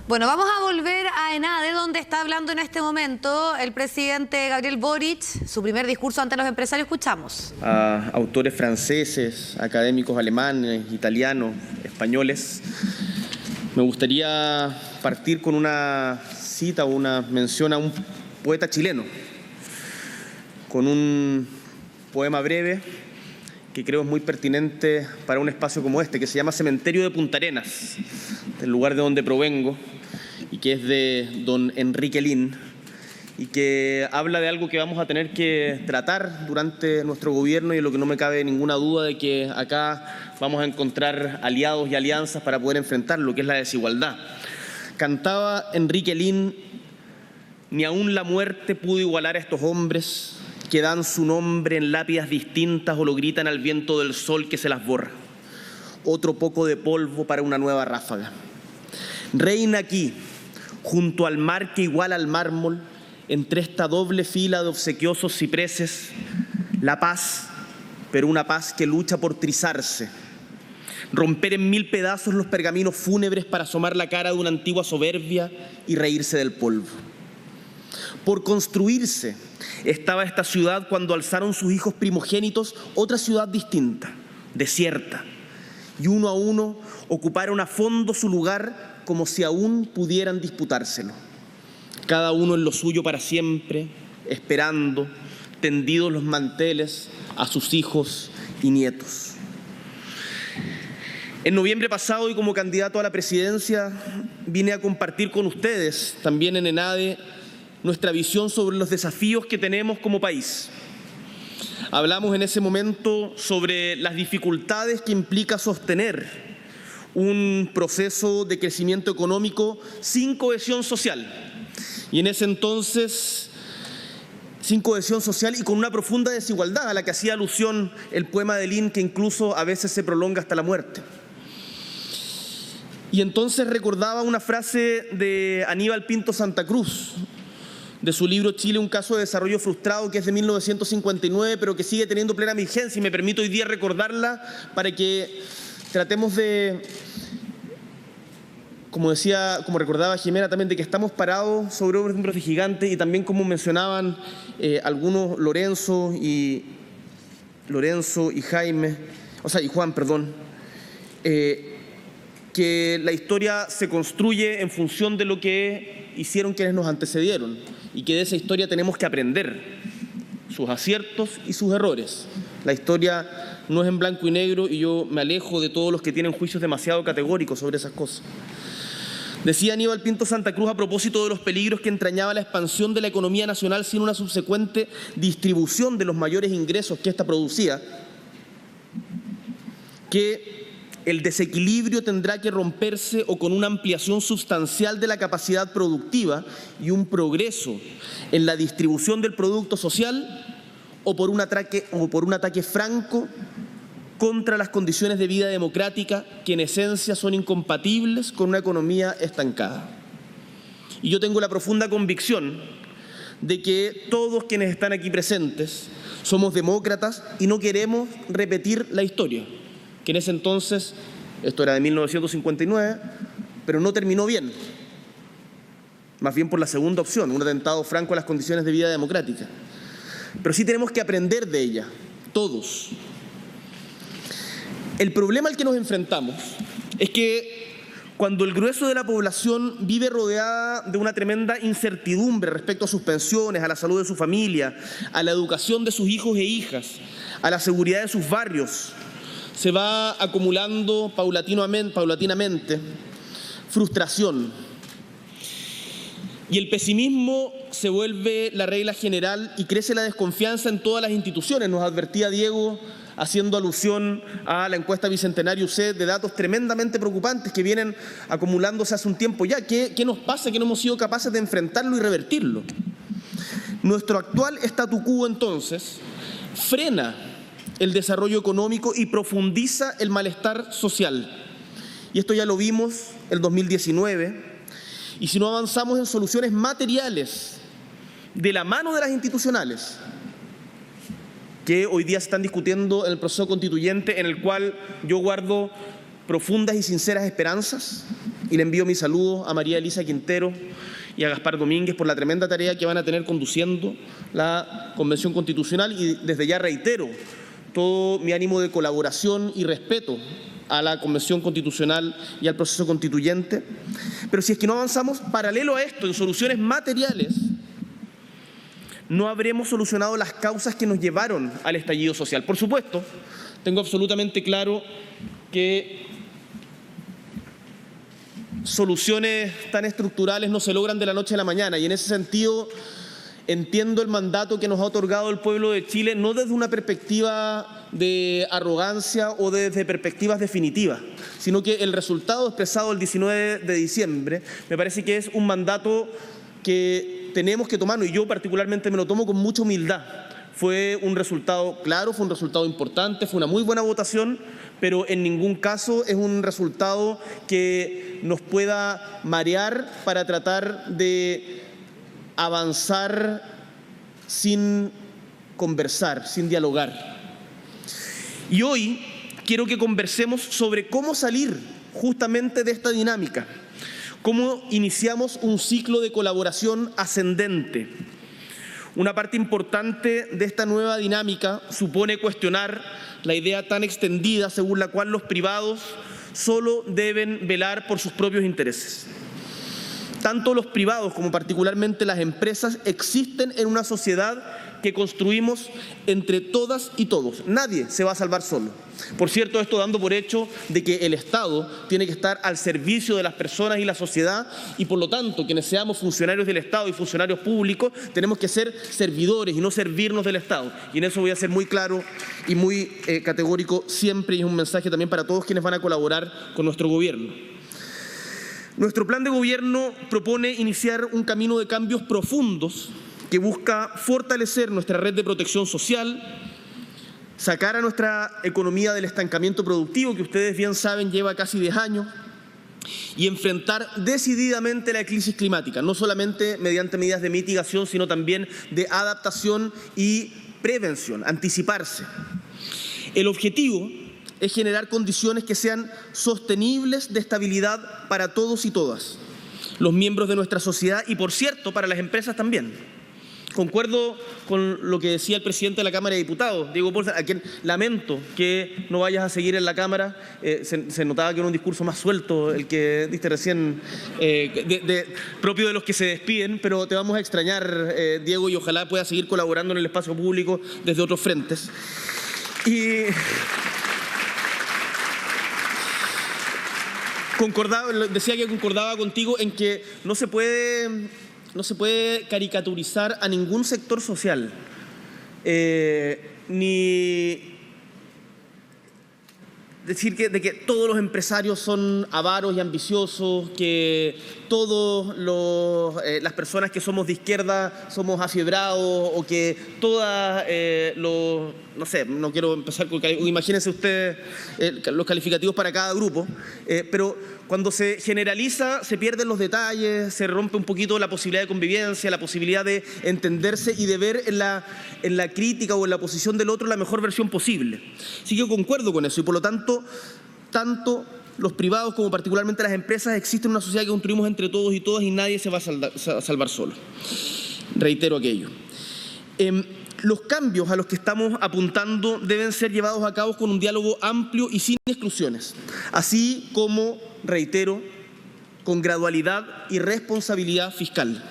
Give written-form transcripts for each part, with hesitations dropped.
Bueno, vamos a volver a ENADE, donde está hablando en este momento el presidente Gabriel Boric, su primer discurso ante los empresarios. Escuchamos. A autores franceses, académicos alemanes, italianos, españoles. Me gustaría partir con una cita o una mención a un poeta chileno, con un poema breve que creo es muy pertinente para un espacio como este, que se llama Cementerio de Punta Arenas, del lugar de donde provengo, y que es de don Enrique Lin, y que habla de algo que vamos a tener que tratar durante nuestro gobierno, y en lo que no me cabe ninguna duda de que acá vamos a encontrar aliados y alianzas para poder enfrentar lo que es la desigualdad. Cantaba Enrique Lin: ni aún la muerte pudo igualar a estos hombres que dan su nombre en lápidas distintas o lo gritan al viento del sol que se las borra. Otro poco de polvo para una nueva ráfaga. Reina aquí, junto al mar que iguala al mármol, entre esta doble fila de obsequiosos cipreses, la paz, pero una paz que lucha por trizarse. Romper en mil pedazos los pergaminos fúnebres para asomar la cara de una antigua soberbia y reírse del polvo. Por construirse estaba esta ciudad cuando alzaron sus hijos primogénitos otra ciudad distinta, desierta, y uno a uno ocuparon a fondo su lugar como si aún pudieran disputárselo. Cada uno en lo suyo para siempre, esperando, tendidos los manteles a sus hijos y nietos. En noviembre pasado, y como candidato a la presidencia, vine a compartir con ustedes, también en ENADE, nuestra visión sobre los desafíos que tenemos como país. Hablamos en ese momento sobre las dificultades que implica sostener un proceso de crecimiento económico sin cohesión social. Y en ese entonces, sin cohesión social y con una profunda desigualdad a la que hacía alusión el poema de Lin, que incluso a veces se prolonga hasta la muerte. Y entonces recordaba una frase de Aníbal Pinto Santa Cruz, de su libro Chile, un caso de desarrollo frustrado, que es de 1959, pero que sigue teniendo plena vigencia, y me permito hoy día recordarla para que tratemos de, como recordaba Jimena también, de que estamos parados sobre hombros de gigantes, y también como mencionaban algunos, Lorenzo y Juan, que la historia se construye en función de lo que hicieron quienes nos antecedieron, y que de esa historia tenemos que aprender sus aciertos y sus errores. La historia no es en blanco y negro, y yo me alejo de todos los que tienen juicios demasiado categóricos sobre esas cosas. Decía Aníbal Pinto Santa Cruz a propósito de los peligros que entrañaba la expansión de la economía nacional sin una subsecuente distribución de los mayores ingresos que ésta producía, que el desequilibrio tendrá que romperse o con una ampliación sustancial de la capacidad productiva y un progreso en la distribución del producto social, o por un ataque franco contra las condiciones de vida democrática que en esencia son incompatibles con una economía estancada. Y yo tengo la profunda convicción de que todos quienes están aquí presentes somos demócratas y no queremos repetir la historia, que en ese entonces, esto era de 1959, pero no terminó bien, más bien por la segunda opción, un atentado franco a las condiciones de vida democrática. Pero sí tenemos que aprender de ella, todos. El problema al que nos enfrentamos es que cuando el grueso de la población vive rodeada de una tremenda incertidumbre respecto a sus pensiones, a la salud de su familia, a la educación de sus hijos e hijas, a la seguridad de sus barrios, se va acumulando paulatinamente frustración. Y el pesimismo se vuelve la regla general y crece la desconfianza en todas las instituciones. Nos advertía Diego, haciendo alusión a la encuesta Bicentenario UCED, de datos tremendamente preocupantes que vienen acumulándose hace un tiempo ya. ¿Qué nos pasa? Que no hemos sido capaces de enfrentarlo y revertirlo. Nuestro actual statu quo, entonces, frena el desarrollo económico y profundiza el malestar social. Y esto ya lo vimos el 2019, y si no avanzamos en soluciones materiales de la mano de las institucionales, que hoy día se están discutiendo en el proceso constituyente, en el cual yo guardo profundas y sinceras esperanzas, y le envío mis saludos a María Elisa Quintero y a Gaspar Domínguez por la tremenda tarea que van a tener conduciendo la Convención Constitucional, y desde ya reitero todo mi ánimo de colaboración y respeto a la Convención Constitucional y al proceso constituyente. Pero si es que no avanzamos paralelo a esto en soluciones materiales, no habremos solucionado las causas que nos llevaron al estallido social. Por supuesto, tengo absolutamente claro que soluciones tan estructurales no se logran de la noche a la mañana, y en ese sentido entiendo el mandato que nos ha otorgado el pueblo de Chile, no desde una perspectiva de arrogancia o desde perspectivas definitivas, sino que el resultado expresado el 19 de diciembre me parece que es un mandato que tenemos que tomarnos, y yo particularmente me lo tomo con mucha humildad. Fue un resultado claro, fue un resultado importante, fue una muy buena votación, pero en ningún caso es un resultado que nos pueda marear para tratar de avanzar sin conversar, sin dialogar. Y hoy quiero que conversemos sobre cómo salir justamente de esta dinámica, cómo iniciamos un ciclo de colaboración ascendente. Una parte importante de esta nueva dinámica supone cuestionar la idea tan extendida según la cual los privados solo deben velar por sus propios intereses. Tanto los privados como particularmente las empresas existen en una sociedad que construimos entre todas y todos. Nadie se va a salvar solo. Por cierto, esto dando por hecho de que el Estado tiene que estar al servicio de las personas y la sociedad, y por lo tanto, quienes seamos funcionarios del Estado y funcionarios públicos, tenemos que ser servidores y no servirnos del Estado. Y en eso voy a ser muy claro y muy categórico siempre, y es un mensaje también para todos quienes van a colaborar con nuestro gobierno. Nuestro plan de gobierno propone iniciar un camino de cambios profundos que busca fortalecer nuestra red de protección social, sacar a nuestra economía del estancamiento productivo, que ustedes bien saben lleva casi 10 años, y enfrentar decididamente la crisis climática, no solamente mediante medidas de mitigación, sino también de adaptación y prevención, anticiparse. El objetivo es generar condiciones que sean sostenibles de estabilidad para todos y todas, los miembros de nuestra sociedad, y por cierto, para las empresas también. Concuerdo con lo que decía el presidente de la Cámara de Diputados, Diego Paulsen, a quien lamento que no vayas a seguir en la Cámara. Se notaba que era un discurso más suelto el que diste recién, propio de los que se despiden, pero te vamos a extrañar, Diego, y ojalá puedas seguir colaborando en el espacio público desde otros frentes. Y decía que concordaba contigo en que no se puede caricaturizar a ningún sector social, ni decir de que todos los empresarios son avaros y ambiciosos, que todos las personas que somos de izquierda somos afiebrados, o que todas no sé, no quiero empezar con... Imagínense ustedes los calificativos para cada grupo, pero cuando se generaliza se pierden los detalles, se rompe un poquito la posibilidad de convivencia, la posibilidad de entenderse y de ver en la crítica o en la posición del otro la mejor versión posible. Así que yo concuerdo con eso, y por lo tanto, tanto los privados como particularmente las empresas existen en una sociedad que construimos entre todos y todas, y nadie se va a salvar solo. Reitero aquello. Los cambios a los que estamos apuntando deben ser llevados a cabo con un diálogo amplio y sin exclusiones, así como, reitero, con gradualidad y responsabilidad fiscal.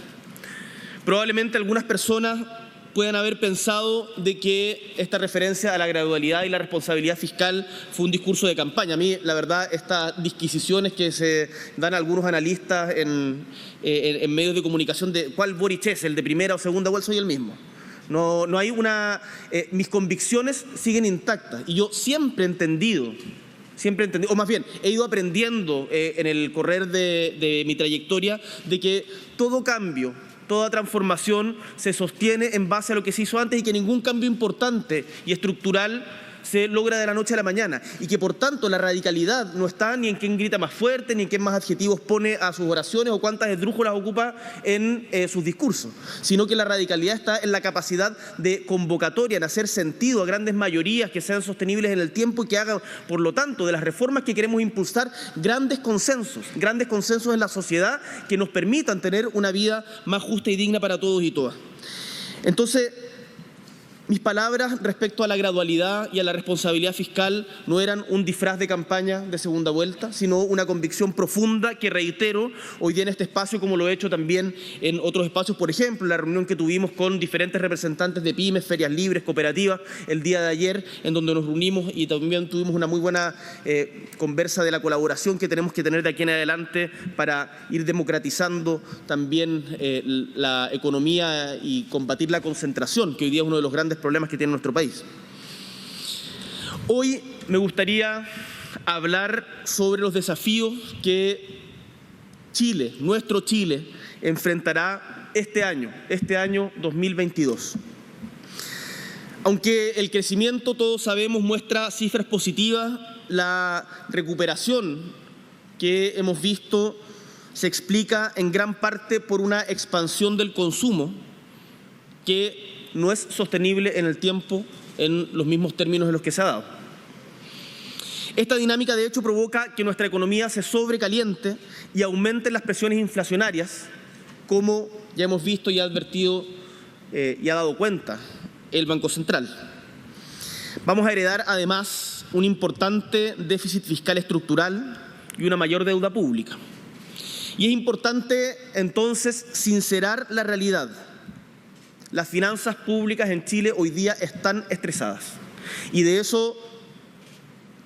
Probablemente algunas personas puedan haber pensado de que esta referencia a la gradualidad y la responsabilidad fiscal fue un discurso de campaña. A mí, la verdad, estas disquisiciones que se dan algunos analistas en medios de comunicación de cuál Boric es, el de primera o segunda vuelta, soy el mismo. No hay mis convicciones siguen intactas, y yo siempre he entendido, o más bien he ido aprendiendo en el correr de mi trayectoria, de que todo cambio, toda transformación se sostiene en base a lo que se hizo antes, y que ningún cambio importante y estructural se logra de la noche a la mañana y que por tanto la radicalidad no está ni en quién grita más fuerte, ni en quién más adjetivos pone a sus oraciones o cuántas esdrújulas ocupa en sus discursos, sino que la radicalidad está en la capacidad de convocatoria, en hacer sentido a grandes mayorías que sean sostenibles en el tiempo y que hagan, por lo tanto, de las reformas que queremos impulsar grandes consensos en la sociedad que nos permitan tener una vida más justa y digna para todos y todas. Entonces, mis palabras respecto a la gradualidad y a la responsabilidad fiscal no eran un disfraz de campaña de segunda vuelta, sino una convicción profunda que reitero hoy día en este espacio, como lo he hecho también en otros espacios, por ejemplo, la reunión que tuvimos con diferentes representantes de pymes, ferias libres, cooperativas, el día de ayer, en donde nos reunimos y también tuvimos una muy buena conversa de la colaboración que tenemos que tener de aquí en adelante para ir democratizando también la economía y combatir la concentración, que hoy día es uno de los grandes problemas que tiene nuestro país. Hoy me gustaría hablar sobre los desafíos que Chile, nuestro Chile, enfrentará este año 2022. Aunque el crecimiento, todos sabemos, muestra cifras positivas, la recuperación que hemos visto se explica en gran parte por una expansión del consumo que no es sostenible en el tiempo en los mismos términos en los que se ha dado. Esta dinámica, de hecho, provoca que nuestra economía se sobrecaliente y aumenten las presiones inflacionarias, como ya hemos visto y ha advertido y ha dado cuenta el Banco Central. Vamos a heredar, además, un importante déficit fiscal estructural y una mayor deuda pública. Y es importante, entonces, sincerar la realidad. Las finanzas públicas en Chile hoy día están estresadas. Y de eso,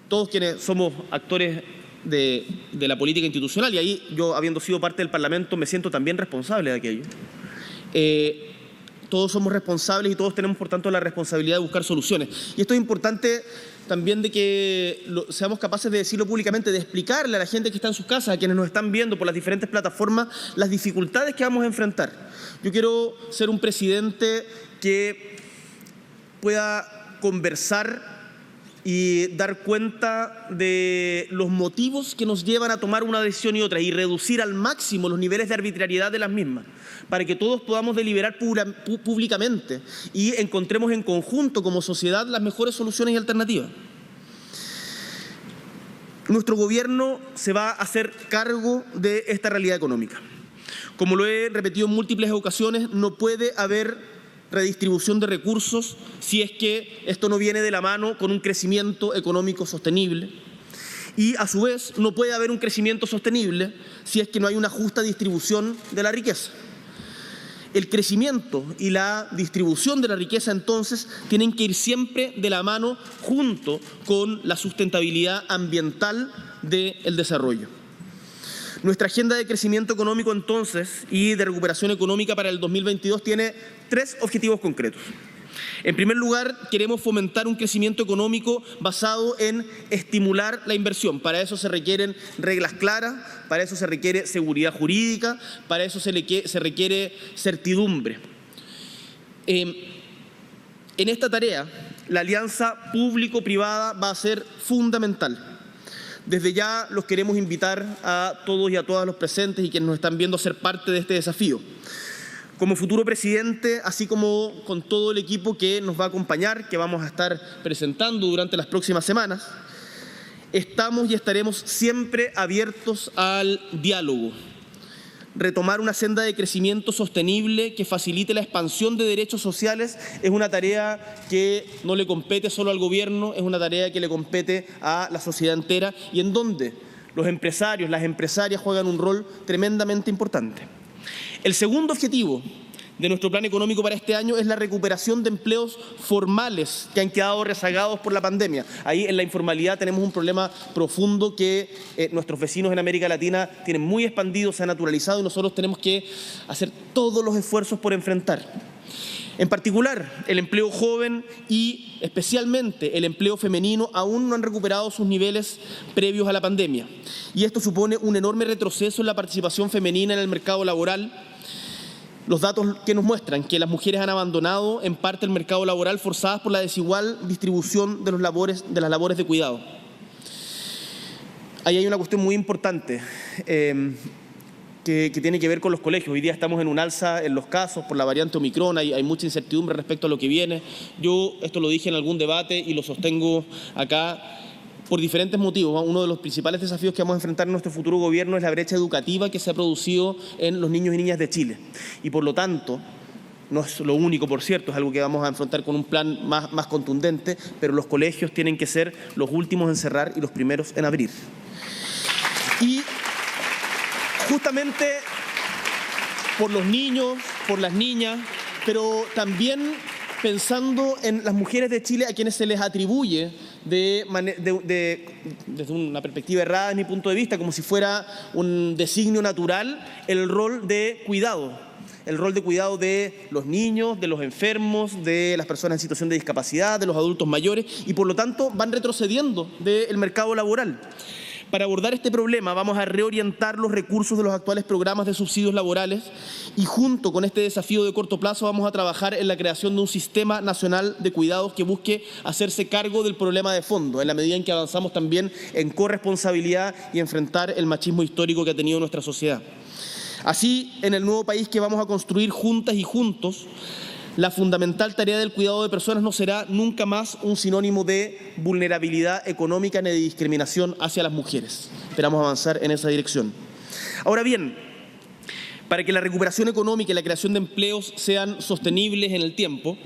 todos quienes somos actores de la política institucional, y ahí yo, habiendo sido parte del Parlamento, me siento también responsable de aquello. Todos somos responsables y todos tenemos, por tanto, la responsabilidad de buscar soluciones. Y esto es importante también de que seamos capaces de decirlo públicamente, de explicarle a la gente que está en sus casas, a quienes nos están viendo por las diferentes plataformas, las dificultades que vamos a enfrentar. Yo quiero ser un presidente que pueda conversar y dar cuenta de los motivos que nos llevan a tomar una decisión y otra y reducir al máximo los niveles de arbitrariedad de las mismas, para que todos podamos deliberar públicamente y encontremos en conjunto como sociedad las mejores soluciones y alternativas. Nuestro gobierno se va a hacer cargo de esta realidad económica. Como lo he repetido en múltiples ocasiones, no puede haber redistribución de recursos si es que esto no viene de la mano con un crecimiento económico sostenible. Y a su vez no puede haber un crecimiento sostenible si es que no hay una justa distribución de la riqueza. El crecimiento y la distribución de la riqueza entonces tienen que ir siempre de la mano junto con la sustentabilidad ambiental del desarrollo. Nuestra agenda de crecimiento económico entonces y de recuperación económica para el 2022 tiene 3 objetivos concretos. En primer lugar, queremos fomentar un crecimiento económico basado en estimular la inversión. Para eso se requieren reglas claras, para eso se requiere seguridad jurídica, para eso se requiere certidumbre. En esta tarea, la alianza público-privada va a ser fundamental. Desde ya los queremos invitar a todos y a todas los presentes y quienes nos están viendo a ser parte de este desafío. Como futuro presidente, así como con todo el equipo que nos va a acompañar, que vamos a estar presentando durante las próximas semanas, estamos y estaremos siempre abiertos al diálogo. Retomar una senda de crecimiento sostenible que facilite la expansión de derechos sociales es una tarea que no le compete solo al gobierno, es una tarea que le compete a la sociedad entera y en donde los empresarios, las empresarias juegan un rol tremendamente importante. El segundo objetivo de nuestro plan económico para este año es la recuperación de empleos formales que han quedado rezagados por la pandemia. Ahí en la informalidad tenemos un problema profundo que nuestros vecinos en América Latina tienen muy expandido, se ha naturalizado y nosotros tenemos que hacer todos los esfuerzos por enfrentar. En particular, el empleo joven y especialmente el empleo femenino aún no han recuperado sus niveles previos a la pandemia. Y esto supone un enorme retroceso en la participación femenina en el mercado laboral los datos que nos muestran que las mujeres han abandonado en parte el mercado laboral forzadas por la desigual distribución de las labores de cuidado. Ahí hay una cuestión muy importante que tiene que ver con los colegios. Hoy día estamos en un alza en los casos por la variante Omicron, hay mucha incertidumbre respecto a lo que viene. Yo esto lo dije en algún debate y lo sostengo acá por diferentes motivos. Uno de los principales desafíos que vamos a enfrentar en nuestro futuro gobierno es la brecha educativa que se ha producido en los niños y niñas de Chile. Y por lo tanto, no es lo único, por cierto, es algo que vamos a enfrentar con un plan más contundente, pero los colegios tienen que ser los últimos en cerrar y los primeros en abrir. Y justamente por los niños, por las niñas, pero también pensando en las mujeres de Chile a quienes se les atribuye desde una perspectiva errada, desde mi punto de vista, como si fuera un designio natural, el rol de cuidado. El rol de cuidado de los niños, de los enfermos, de las personas en situación de discapacidad, de los adultos mayores, y por lo tanto van retrocediendo del mercado laboral. Para abordar este problema vamos a reorientar los recursos de los actuales programas de subsidios laborales y junto con este desafío de corto plazo vamos a trabajar en la creación de un sistema nacional de cuidados que busque hacerse cargo del problema de fondo, en la medida en que avanzamos también en corresponsabilidad y enfrentar el machismo histórico que ha tenido nuestra sociedad. Así, en el nuevo país que vamos a construir juntas y juntos, la fundamental tarea del cuidado de personas no será nunca más un sinónimo de vulnerabilidad económica ni de discriminación hacia las mujeres. Esperamos avanzar en esa dirección. Ahora bien, para que la recuperación económica y la creación de empleos sean sostenibles en el tiempo,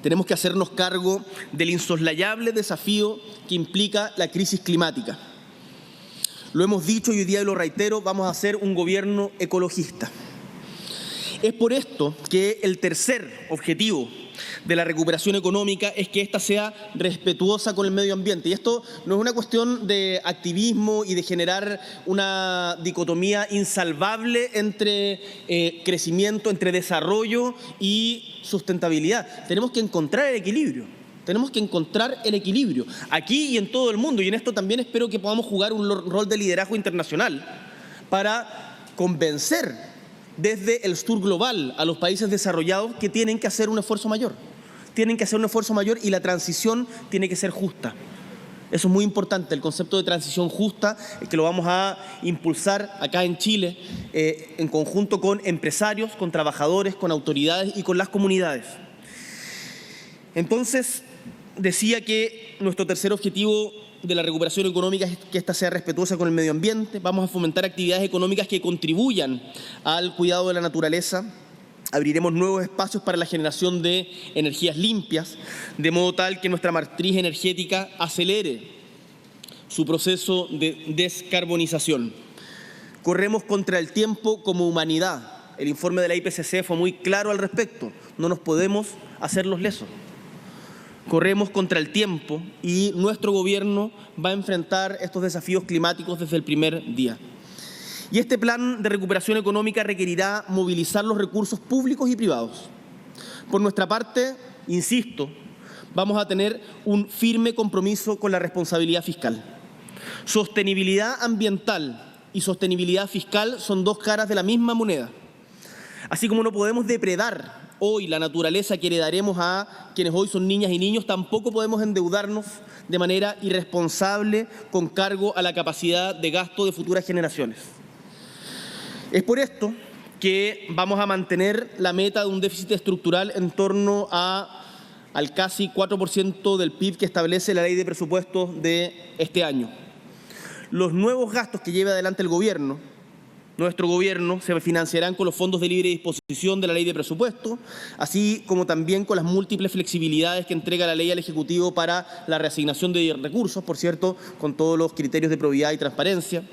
tenemos que hacernos cargo del insoslayable desafío que implica la crisis climática. Lo hemos dicho y hoy día lo reitero, vamos a hacer un gobierno ecologista. Es por esto que el tercer objetivo de la recuperación económica es que ésta sea respetuosa con el medio ambiente. Y esto no es una cuestión de activismo y de generar una dicotomía insalvable entre crecimiento, entre desarrollo y sustentabilidad. Tenemos que encontrar el equilibrio. Tenemos que encontrar el equilibrio aquí y en todo el mundo, y en esto también espero que podamos jugar un rol de liderazgo internacional para convencer desde el sur global a los países desarrollados que tienen que hacer un esfuerzo mayor. Tienen que hacer un esfuerzo mayor y la transición tiene que ser justa. Eso es muy importante, el concepto de transición justa, que lo vamos a impulsar acá en Chile en conjunto con empresarios, con trabajadores, con autoridades y con las comunidades. Entonces, decía que nuestro tercer objetivo de la recuperación económica es que ésta sea respetuosa con el medio ambiente. Vamos a fomentar actividades económicas que contribuyan al cuidado de la naturaleza. Abriremos nuevos espacios para la generación de energías limpias, de modo tal que nuestra matriz energética acelere su proceso de descarbonización. Corremos contra el tiempo como humanidad. El informe de la IPCC fue muy claro al respecto. No nos podemos hacer los lesos. Corremos contra el tiempo y nuestro gobierno va a enfrentar estos desafíos climáticos desde el primer día. Y este plan de recuperación económica requerirá movilizar los recursos públicos y privados. Por nuestra parte, insisto, vamos a tener un firme compromiso con la responsabilidad fiscal. Sostenibilidad ambiental y sostenibilidad fiscal son dos caras de la misma moneda. Así como no podemos depredar hoy la naturaleza que heredaremos a quienes hoy son niñas y niños, tampoco podemos endeudarnos de manera irresponsable con cargo a la capacidad de gasto de futuras generaciones. Es por esto que vamos a mantener la meta de un déficit estructural en torno al casi 4% del PIB que establece la ley de presupuestos de este año. Los nuevos gastos que lleve adelante el gobierno, nuestro gobierno, se financiarán con los fondos de libre disposición de la ley de presupuesto, así como también con las múltiples flexibilidades que entrega la ley al Ejecutivo para la reasignación de recursos, por cierto, con todos los criterios de probidad y transparencia.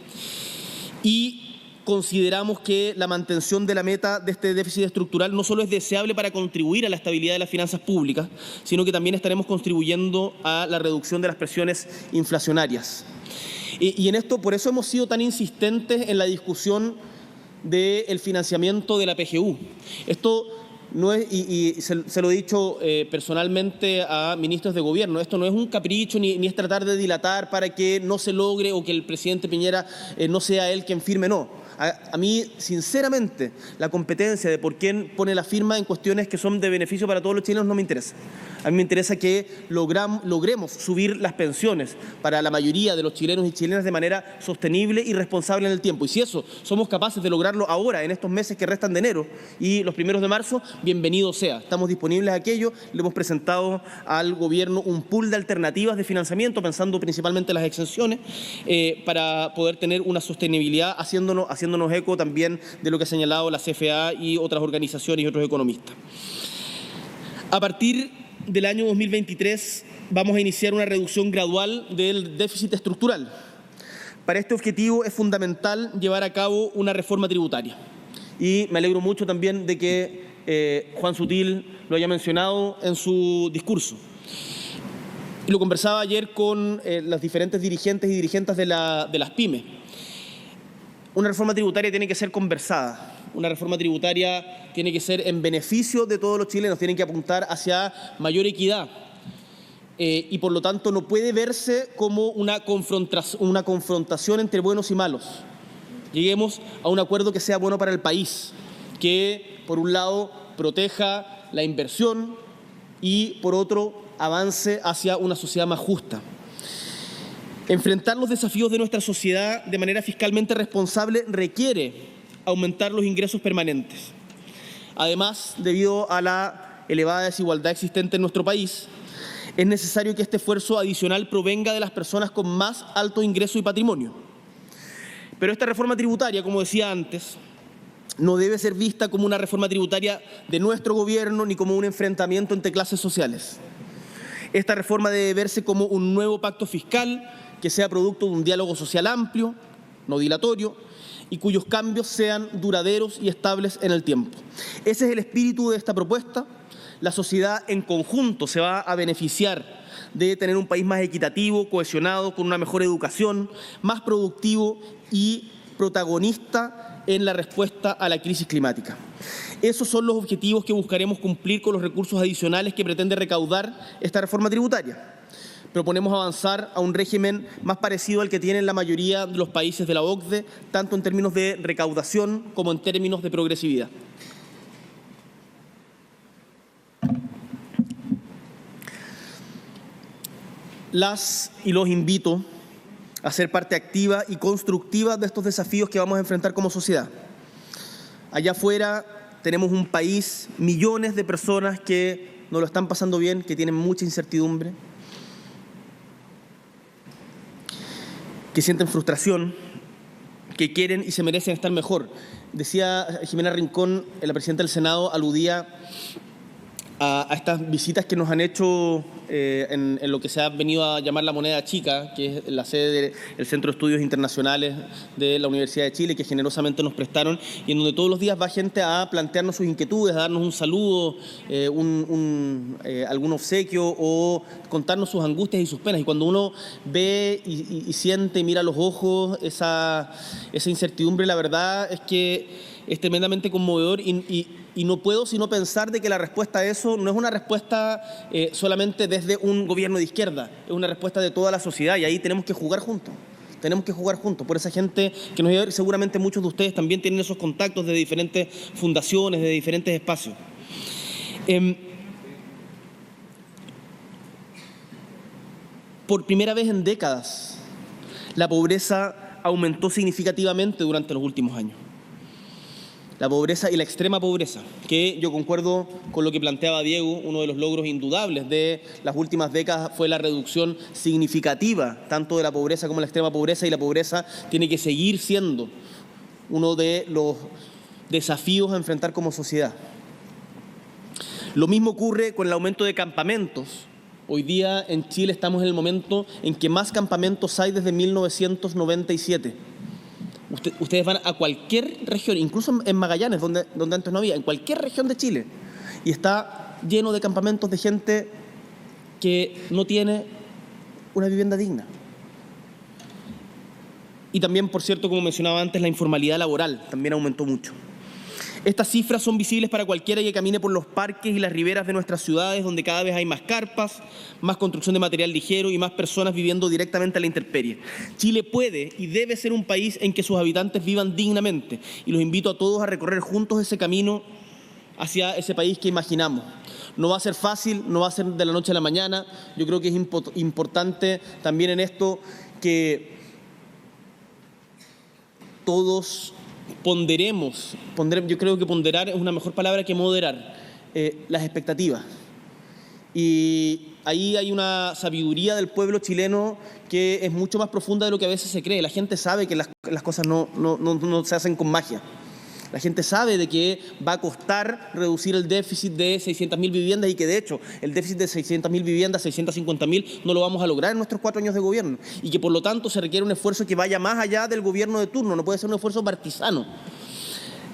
Y consideramos que la mantención de la meta de este déficit estructural no solo es deseable para contribuir a la estabilidad de las finanzas públicas, sino que también estaremos contribuyendo a la reducción de las presiones inflacionarias. Y en esto, por eso hemos sido tan insistentes en la discusión del financiamiento de la PGU. Esto no es, y se lo he dicho personalmente a ministros de gobierno, esto no es un capricho ni es tratar de dilatar para que no se logre o que el presidente Piñera no sea él quien firme, no. A mí, sinceramente, la competencia de por quién pone la firma en cuestiones que son de beneficio para todos los chilenos no me interesa. A mí me interesa que logremos subir las pensiones para la mayoría de los chilenos y chilenas de manera sostenible y responsable en el tiempo. Y si eso somos capaces de lograrlo ahora, en estos meses que restan de enero y los primeros de marzo, bienvenido sea. Estamos disponibles a aquello. Le hemos presentado al gobierno un pool de alternativas de financiamiento, pensando principalmente en las exenciones, para poder tener una sostenibilidad, haciéndonos eco también de lo que ha señalado la CFA y otras organizaciones y otros economistas. A partir del año 2023 vamos a iniciar una reducción gradual del déficit estructural. Para este objetivo es fundamental llevar a cabo una reforma tributaria. Y me alegro mucho también de que Juan Sutil lo haya mencionado en su discurso. Lo conversaba ayer con los diferentes dirigentes y dirigentes de las pymes. Una reforma tributaria tiene que ser conversada. Una reforma tributaria tiene que ser en beneficio de todos los chilenos, tienen que apuntar hacia mayor equidad y por lo tanto no puede verse como una confrontación entre buenos y malos. Lleguemos a un acuerdo que sea bueno para el país, que por un lado proteja la inversión y por otro avance hacia una sociedad más justa. Enfrentar los desafíos de nuestra sociedad de manera fiscalmente responsable requiere aumentar los ingresos permanentes. Además, debido a la elevada desigualdad existente en nuestro país, es necesario que este esfuerzo adicional provenga de las personas con más alto ingreso y patrimonio. Pero esta reforma tributaria, como decía antes, no debe ser vista como una reforma tributaria de nuestro gobierno ni como un enfrentamiento entre clases sociales. Esta reforma debe verse como un nuevo pacto fiscal que sea producto de un diálogo social amplio, no dilatorio, y cuyos cambios sean duraderos y estables en el tiempo. Ese es el espíritu de esta propuesta. La sociedad en conjunto se va a beneficiar de tener un país más equitativo, cohesionado, con una mejor educación, más productivo y protagonista en la respuesta a la crisis climática. Esos son los objetivos que buscaremos cumplir con los recursos adicionales que pretende recaudar esta reforma tributaria. Proponemos avanzar a un régimen más parecido al que tienen la mayoría de los países de la OCDE, tanto en términos de recaudación como en términos de progresividad. Las y los invito a ser parte activa y constructiva de estos desafíos que vamos a enfrentar como sociedad. Allá afuera tenemos un país, millones de personas que no lo están pasando bien, que tienen mucha incertidumbre, que sienten frustración, que quieren y se merecen estar mejor. Decía Jimena Rincón, la presidenta del Senado, aludía a estas visitas que nos han hecho en lo que se ha venido a llamar la moneda chica, que es la sede del Centro de Estudios Internacionales de la Universidad de Chile, que generosamente nos prestaron, y en donde todos los días va gente a plantearnos sus inquietudes, a darnos un saludo, algún obsequio o contarnos sus angustias y sus penas. Y cuando uno ve y siente y mira a los ojos esa incertidumbre, la verdad es que es tremendamente conmovedor y no puedo sino pensar de que la respuesta a eso no es una respuesta solamente desde un gobierno de izquierda, es una respuesta de toda la sociedad y ahí tenemos que jugar juntos. Tenemos que jugar juntos por esa gente que nos lleva. Seguramente muchos de ustedes también tienen esos contactos de diferentes fundaciones, de diferentes espacios. Por primera vez en décadas, la pobreza aumentó significativamente durante los últimos años. La pobreza y la extrema pobreza, que yo concuerdo con lo que planteaba Diego, uno de los logros indudables de las últimas décadas fue la reducción significativa tanto de la pobreza como de la extrema pobreza, y la pobreza tiene que seguir siendo uno de los desafíos a enfrentar como sociedad. Lo mismo ocurre con el aumento de campamentos. Hoy día en Chile estamos en el momento en que más campamentos hay desde 1997. Ustedes van a cualquier región, incluso en Magallanes, donde antes no había, en cualquier región de Chile, y está lleno de campamentos de gente que no tiene una vivienda digna. Y también, por cierto, como mencionaba antes, la informalidad laboral también aumentó mucho. Estas cifras son visibles para cualquiera que camine por los parques y las riberas de nuestras ciudades, donde cada vez hay más carpas, más construcción de material ligero y más personas viviendo directamente a la intemperie. Chile puede y debe ser un país en que sus habitantes vivan dignamente, y los invito a todos a recorrer juntos ese camino hacia ese país que imaginamos. No va a ser fácil, no va a ser de la noche a la mañana. Yo creo que es importante también en esto que todos ponderemos, yo creo que ponderar es una mejor palabra que moderar, las expectativas. Y ahí hay una sabiduría del pueblo chileno que es mucho más profunda de lo que a veces se cree. La gente sabe que las cosas no se hacen con magia. La gente sabe de que va a costar reducir el déficit de 600.000 viviendas y que, de hecho, el déficit de 600.000 viviendas, 650.000, no lo vamos a lograr en nuestros 4 años de gobierno. Y que, por lo tanto, se requiere un esfuerzo que vaya más allá del gobierno de turno. No puede ser un esfuerzo partisano.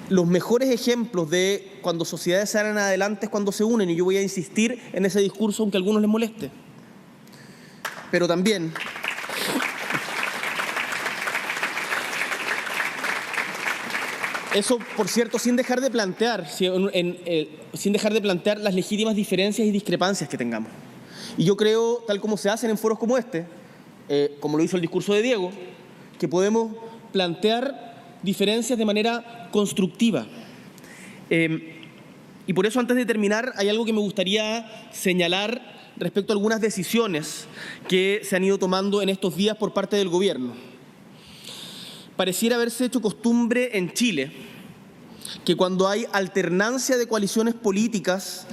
Los mejores ejemplos de cuando sociedades salen adelante es cuando se unen. Y yo voy a insistir en ese discurso, aunque a algunos les moleste. Pero también... Eso, por cierto, sin dejar de plantear las legítimas diferencias y discrepancias que tengamos. Y yo creo, tal como se hacen en foros como este, como lo hizo el discurso de Diego, que podemos plantear diferencias de manera constructiva. Y por eso, antes de terminar, hay algo que me gustaría señalar respecto a algunas decisiones que se han ido tomando en estos días por parte del gobierno. Pareciera haberse hecho costumbre en Chile que cuando hay alternancia de coaliciones políticas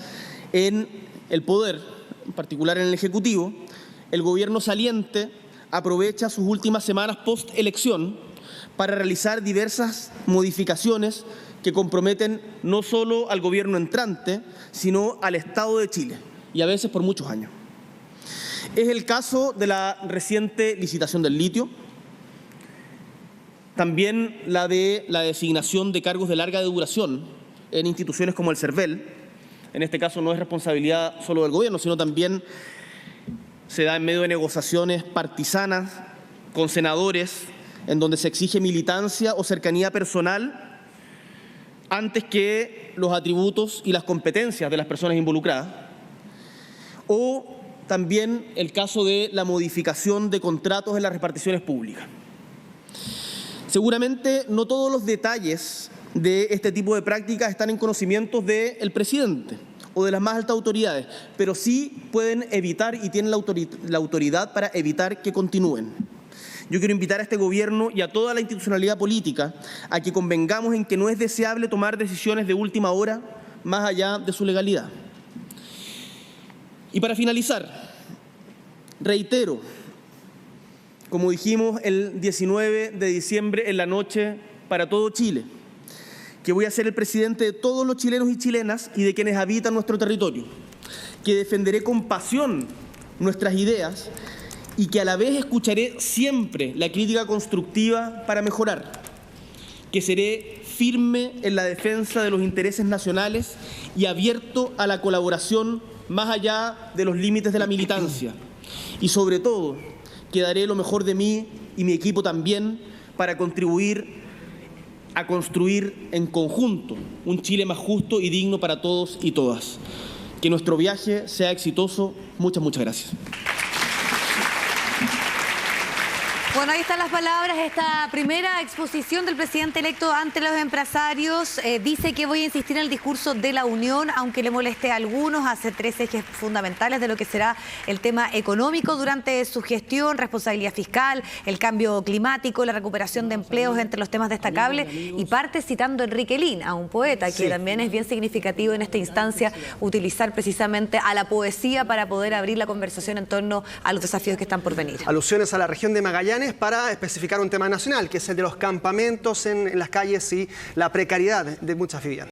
en el poder, en particular en el Ejecutivo, el gobierno saliente aprovecha sus últimas semanas post-elección para realizar diversas modificaciones que comprometen no solo al gobierno entrante, sino al Estado de Chile, y a veces por muchos años. Es el caso de la reciente licitación del litio, también la de la designación de cargos de larga duración en instituciones como el CERVEL. En este caso no es responsabilidad solo del gobierno, sino también se da en medio de negociaciones partisanas con senadores en donde se exige militancia o cercanía personal antes que los atributos y las competencias de las personas involucradas. O también el caso de la modificación de contratos en las reparticiones públicas. Seguramente no todos los detalles de este tipo de prácticas están en conocimiento del presidente o de las más altas autoridades, pero sí pueden evitar y tienen la autoridad para evitar que continúen. Yo quiero invitar a este gobierno y a toda la institucionalidad política a que convengamos en que no es deseable tomar decisiones de última hora más allá de su legalidad. Y para finalizar, reitero, como dijimos el 19 de diciembre en la noche para todo Chile, que voy a ser el presidente de todos los chilenos y chilenas y de quienes habitan nuestro territorio, que defenderé con pasión nuestras ideas y que a la vez escucharé siempre la crítica constructiva para mejorar, que seré firme en la defensa de los intereses nacionales y abierto a la colaboración más allá de los límites de la militancia, y sobre todo que daré lo mejor de mí y mi equipo también para contribuir a construir en conjunto un Chile más justo y digno para todos y todas. Que nuestro viaje sea exitoso. Muchas gracias. Bueno, ahí están las palabras, esta primera exposición del presidente electo ante los empresarios. Dice que voy a insistir en el discurso de la unión, aunque le moleste a algunos. Hace 3 ejes fundamentales de lo que será el tema económico durante su gestión: responsabilidad fiscal, el cambio climático, la recuperación de empleos entre los temas destacables. Y parte citando a Enrique Lin, a un poeta, que también es bien significativo en esta instancia utilizar precisamente a la poesía para poder abrir la conversación en torno a los desafíos que están por venir. Alusiones a la región de Magallanes para especificar un tema nacional, que es el de los campamentos en las calles y la precariedad de muchas viviendas.